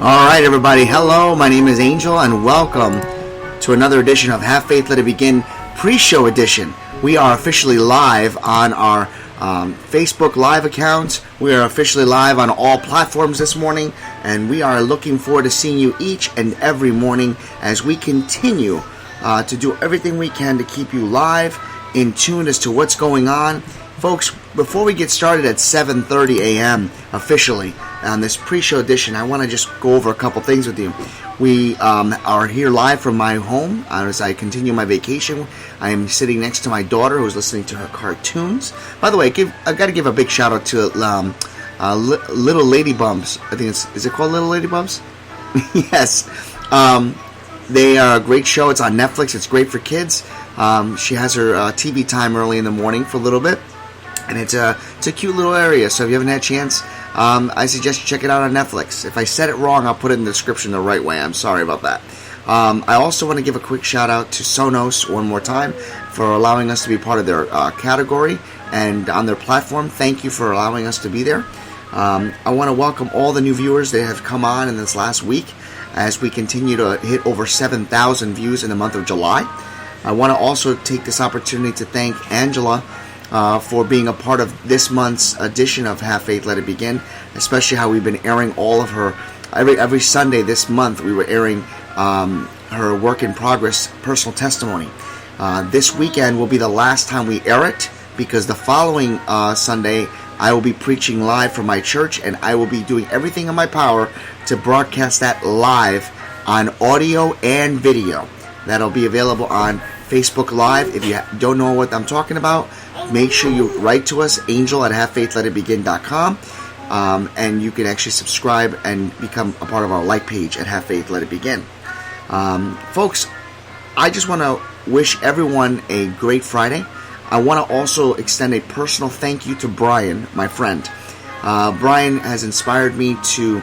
Alright everybody, hello, my name is Angel and welcome to another edition of Have Faith, Let It Begin pre-show edition. We are officially live on our Facebook Live account. We are officially live on all platforms this morning, and we are looking forward to seeing you each and every morning as we continue to do everything we can to keep you live, in tune as to what's going on. Folks, before we get started at 7:30 a.m. officially on this pre-show edition, I want to just go over a couple things with you. We are here live from my home as I continue my vacation. I am sitting next to my daughter who's listening to her cartoons. By the way, I got to give a big shout out to Little Lady Bumps. I think is it called Little Lady Bumps? Yes. They are a great show. It's on Netflix. It's great for kids. She has her TV time early in the morning for a little bit. And it's a cute little area, so if you haven't had a chance, I suggest you check it out on Netflix. If I said it wrong, I'll put it in the description the right way. I'm sorry about that. I also want to give a quick shout out to Sonos one more time for allowing us to be part of their category and on their platform. Thank you for allowing us to be there. I want to welcome all the new viewers that have come on in this last week as we continue to hit over 7,000 views in the month of July. I want to also take this opportunity to thank Angela for being a part of this month's edition of Have Faith, Let It Begin, especially how we've been airing all of her, every Sunday this month we were airing her work in progress personal testimony. This weekend will be the last time we air it, because the following Sunday I will be preaching live from my church, and I will be doing everything in my power to broadcast that live on audio and video. That'll be available on Facebook Live. If you don't know what I'm talking about, make sure you write to us, angel@havefaithletitbegin.com, and you can actually subscribe and become a part of our like page at Have Faith, Let It Begin. Folks, I just want to wish everyone a great Friday. I want to also extend a personal thank you to Brian, my friend. Brian has inspired me to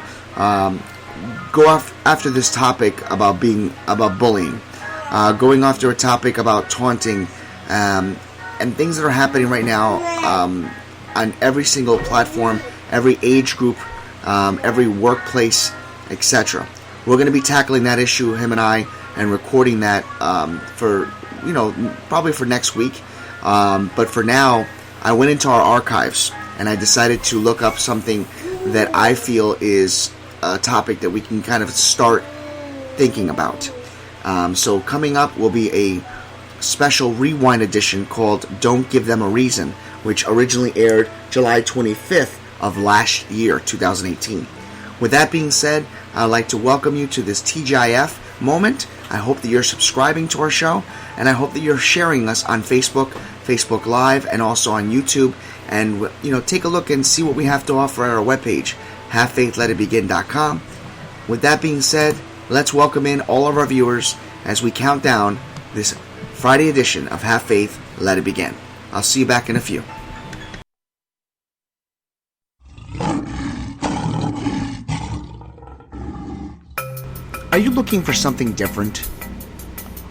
go after this topic about bullying, going after a topic about taunting, and things that are happening right now on every single platform, every age group, every workplace, etc. We're going to be tackling that issue, him and I, and recording that for, probably for next week. But for now, I went into our archives and I decided to look up something that I feel is a topic that we can kind of start thinking about. So coming up will be a special rewind edition called Don't Give Them a Reason, which originally aired July 25th of last year, 2018. With that being said, I'd like to welcome you to this TGIF moment. I hope that you're subscribing to our show, and I hope that you're sharing us on Facebook Live, and also on YouTube. And, take a look and see what we have to offer at our webpage, havefaithletitbegin.com. With that being said, let's welcome in all of our viewers as we count down this Friday edition of Have Faith, Let It Begin. I'll see you back in a few. Are you looking for something different?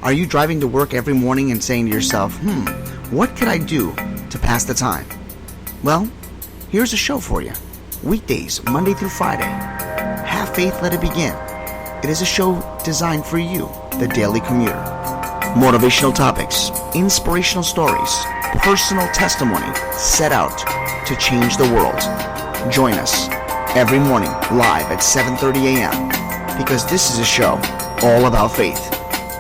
Are you driving to work every morning and saying to yourself, what could I do to pass the time? Well, here's a show for you. Weekdays, Monday through Friday. Have Faith, Let It Begin. It is a show designed for you, the daily commuter. Motivational topics, inspirational stories, personal testimony set out to change the world. Join us every morning live at 7:30 a.m. because this is a show all about faith.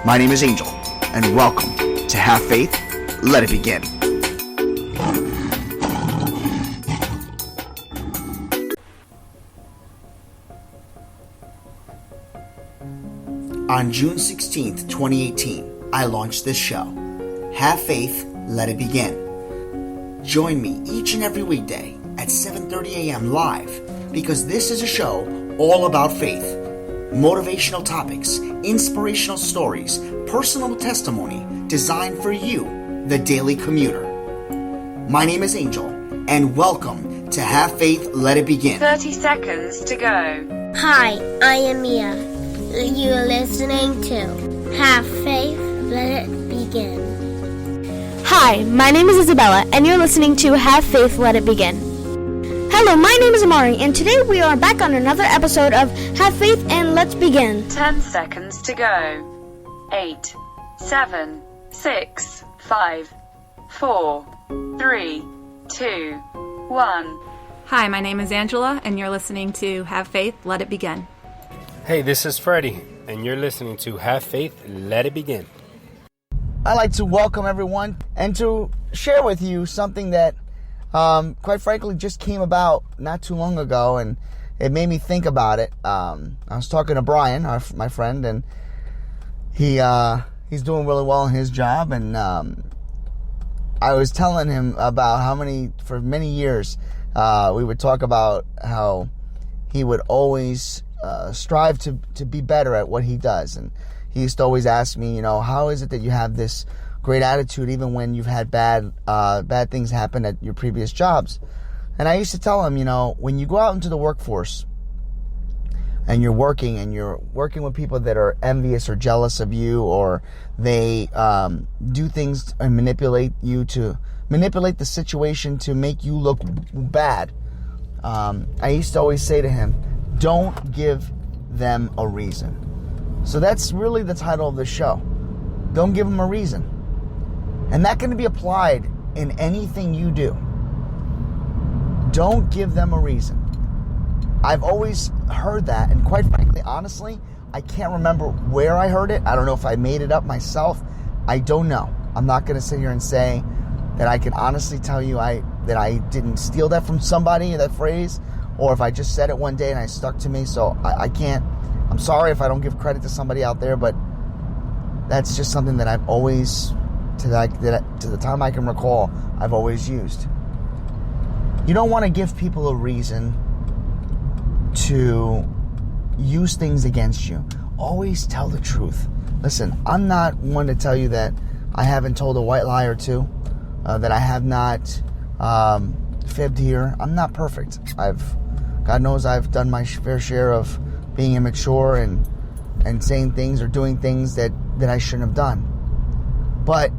My name is Angel, and welcome to Have Faith, Let It Begin. On June 16th, 2018, I launched this show, Have Faith, Let It Begin. Join me each and every weekday at 7:30 a.m. live, because this is a show all about faith, motivational topics, inspirational stories, personal testimony designed for you, the daily commuter. My name is Angel, and welcome to Have Faith, Let It Begin. 30 seconds to go. Hi, I am Mia. You're listening to Have Faith, Let It Begin. Hi, my name is Isabella, and you're listening to Have Faith, Let It Begin. Hello, my name is Amari, and today we are back on another episode of Have Faith and Let's Begin. 10 seconds to go. 8, 7, 6, 5, 4, 3, 2, 1. Hi, my name is Angela, and you're listening to Have Faith, Let It Begin. Hey, this is Freddie, and you're listening to Have Faith, Let It Begin. I'd like to welcome everyone and to share with you something that, quite frankly, just came about not too long ago, and it made me think about it. I was talking to Brian, my friend, and he's doing really well in his job, and I was telling him about for many years, we would talk about how he would always strive to be better at what he does. And he used to always ask me, how is it that you have this great attitude even when you've had bad things happen at your previous jobs? And I used to tell him, when you go out into the workforce and you're working with people that are envious or jealous of you, or they do things and manipulate the situation to make you look bad. I used to always say to him, don't give them a reason. So that's really the title of the show. Don't give them a reason. And that can be applied in anything you do. Don't give them a reason. I've always heard that, and quite frankly, honestly, I can't remember where I heard it. I don't know if I made it up myself. I don't know. I'm not going to sit here and say that I can honestly tell you that I didn't steal that from somebody, that phrase, or if I just said it one day and it stuck to me. So I can't. I'm sorry if I don't give credit to somebody out there, but that's just something that I've always, to the time I can recall, I've always used. You don't want to give people a reason to use things against you. Always tell the truth. Listen, I'm not one to tell you that I haven't told a white lie or two, that I have not fibbed here. I'm not perfect. God knows I've done my fair share of being immature and saying things or doing things that I shouldn't have done. But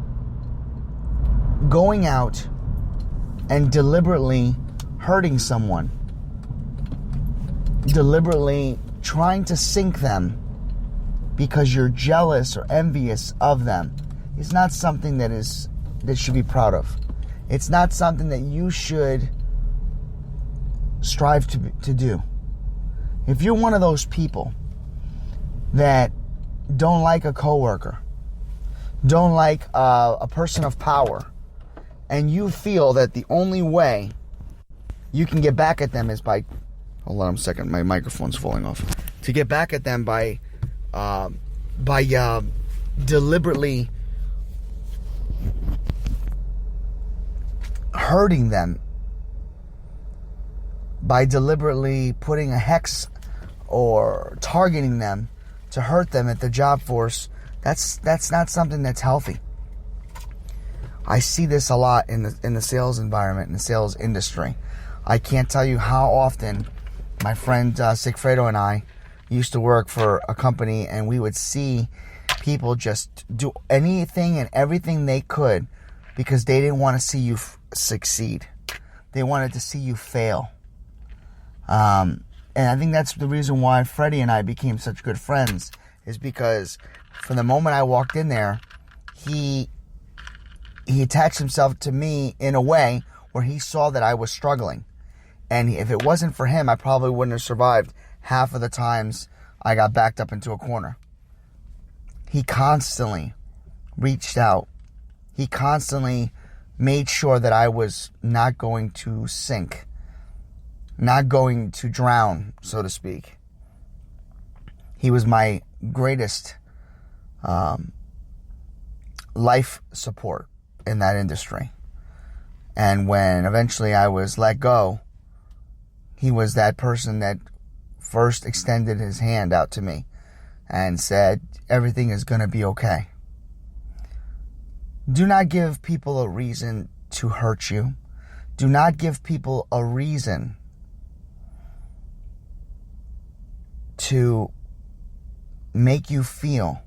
going out and deliberately hurting someone, deliberately trying to sink them because you're jealous or envious of them, is not something that should be proud of. It's not something that you should strive to do. If you're one of those people that don't like a coworker, don't like a person of power, and you feel that the only way you can get back at them is by, hold on a second, my microphone's falling off, to get back at them by deliberately hurting them, by deliberately putting a hex or targeting them to hurt them at the job force, that's not something that's healthy. I see this a lot in the sales environment, in the sales industry. I can't tell you how often my friend Sigfredo and I used to work for a company, and we would see people just do anything and everything they could because they didn't want to see you succeed. They wanted to see you fail. And I think that's the reason why Freddie and I became such good friends, is because from the moment I walked in there, he attached himself to me in a way where he saw that I was struggling. And if it wasn't for him, I probably wouldn't have survived half of the times I got backed up into a corner. He constantly reached out. He constantly made sure that I was not going to sink, not going to drown, so to speak. He was my greatest life support in that industry. And when eventually I was let go, he was that person that first extended his hand out to me and said, everything is going to be okay. Do not give people a reason to hurt you. Do not give people a reason to make you feel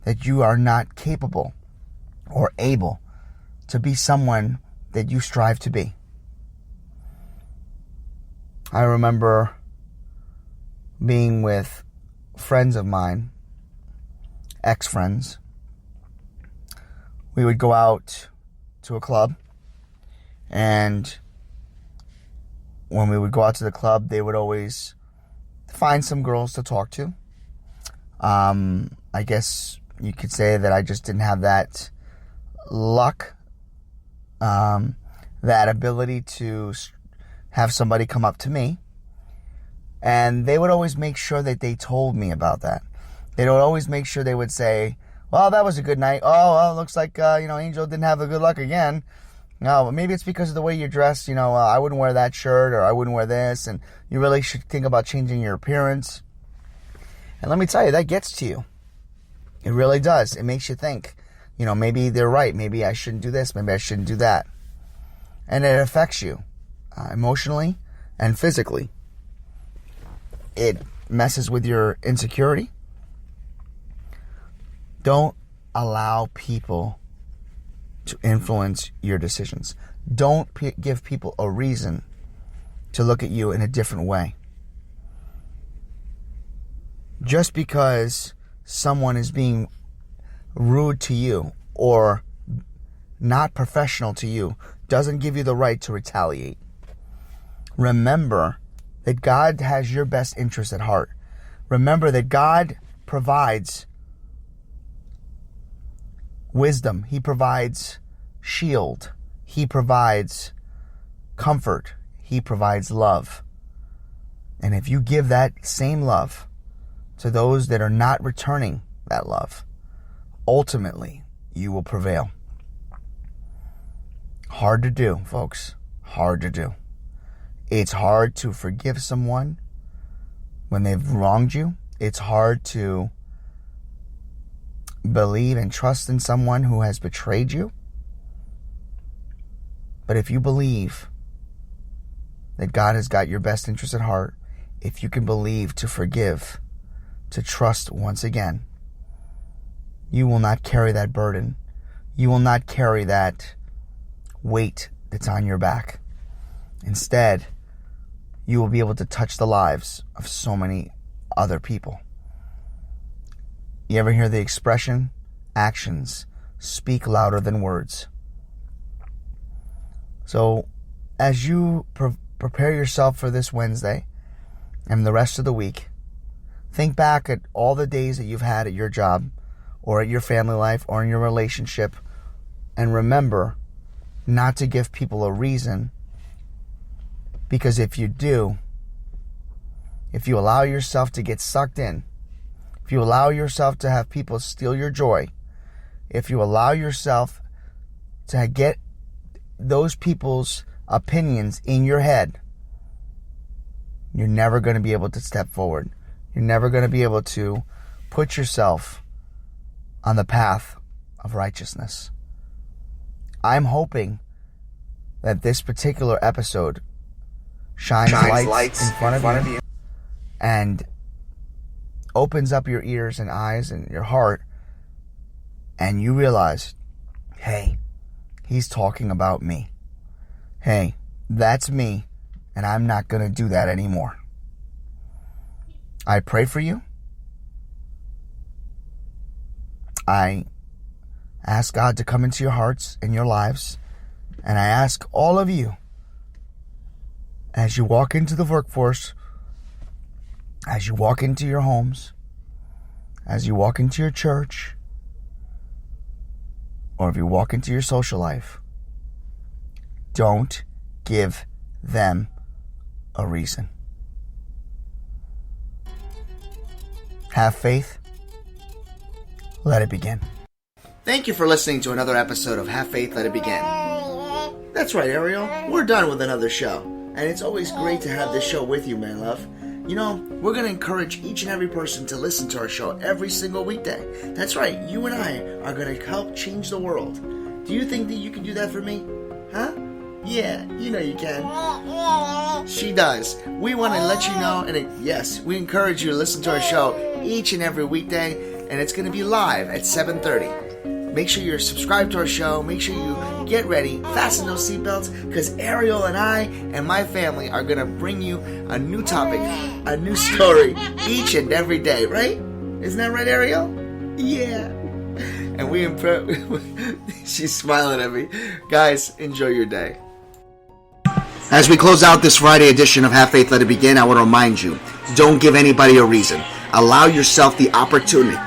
that you are not capable or able to be someone that you strive to be. I remember being with friends of mine, ex-friends. We would go out to a club, and when we would go out to the club, they would always find some girls to talk to. I guess you could say that I just didn't have that luck, that ability to have somebody come up to me. And they would always make sure that they told me about that. They would always make sure they would say, well, that was a good night. Oh, well, looks like, Angel didn't have the good luck again. No, maybe it's because of the way you're dressed. I wouldn't wear that shirt, or I wouldn't wear this. And you really should think about changing your appearance. And let me tell you, that gets to you. It really does. It makes you think, maybe they're right. Maybe I shouldn't do this. Maybe I shouldn't do that. And it affects you emotionally and physically. It messes with your insecurity. Don't allow people to influence your decisions. Don't give people a reason to look at you in a different way. Just because someone is being rude to you or not professional to you doesn't give you the right to retaliate. Remember that God has your best interest at heart. Remember that God provides wisdom. He provides shield. He provides comfort. He provides love. And if you give that same love to those that are not returning that love, ultimately you will prevail. Hard to do, folks. Hard to do. It's hard to forgive someone when they've wronged you. It's hard to believe and trust in someone who has betrayed you. But if you believe that God has got your best interest at heart, if you can believe to forgive, to trust once again, you will not carry that burden. You will not carry that weight that's on your back. Instead, you will be able to touch the lives of so many other people. You ever hear the expression, actions speak louder than words? So, as you prepare yourself for this Wednesday and the rest of the week, think back at all the days that you've had at your job or at your family life or in your relationship, and remember not to give people a reason, because if you do, if you allow yourself to get sucked in, if you allow yourself to have people steal your joy, if you allow yourself to get those people's opinions in your head, you're never going to be able to step forward. You're never going to be able to put yourself on the path of righteousness. I'm hoping that this particular episode shines lights in front of you and opens up your ears and eyes and your heart, and you realize, hey, he's talking about me. Hey, that's me, and I'm not going to do that anymore. I pray for you. I ask God to come into your hearts and your lives, and I ask all of you, as you walk into the workforce, as you walk into your homes, as you walk into your church, or if you walk into your social life, don't give them a reason. Have faith. Let it begin. Thank you for listening to another episode of Have Faith, Let It Begin. That's right, Ariel. We're done with another show. And it's always great to have this show with you, my love. You know, we're going to encourage each and every person to listen to our show every single weekday. That's right, you and I are going to help change the world. Do you think that you can do that for me? Huh? Yeah, you know you can. She does. We want to let you know, and yes, we encourage you to listen to our show each and every weekday, and it's going to be live at 7:30. Make sure you're subscribed to our show. Make sure you get ready, fasten those seatbelts, because Ariel and I and my family are going to bring you a new topic, a new story each and every day, right? Isn't that right, Ariel? Yeah. And she's smiling at me. Guys, enjoy your day. As we close out this Friday edition of Have Faith, Let It Begin, I want to remind you, don't give anybody a reason. Allow yourself the opportunity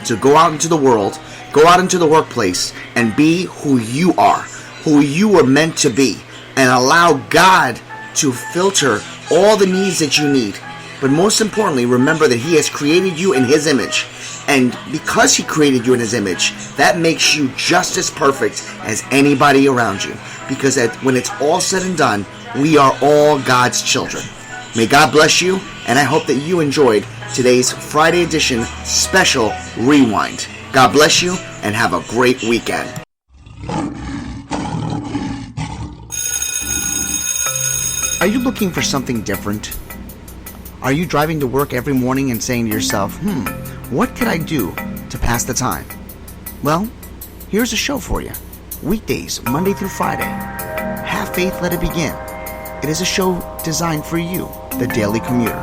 to go out into the world, go out into the workplace, and be who you are, who you were meant to be, and allow God to filter all the needs that you need. But most importantly, remember that He has created you in His image. And because He created you in His image, that makes you just as perfect as anybody around you. Because when it's all said and done, we are all God's children. May God bless you, and I hope that you enjoyed today's Friday edition special rewind. God bless you, and have a great weekend. Are you looking for something different? Are you driving to work every morning and saying to yourself, what could I do to pass the time? Well, here's a show for you. Weekdays, Monday through Friday. Have Faith, Let It Begin. It is a show designed for you, the daily commuter.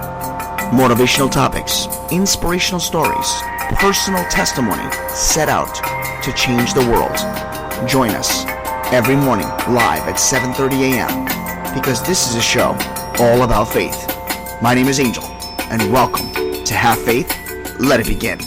Motivational topics, inspirational stories, personal testimony set out to change the world. Join us every morning live at 7:30 a.m. because this is a show all about faith. My name is Angel, and welcome to Have Faith, Let It Begin.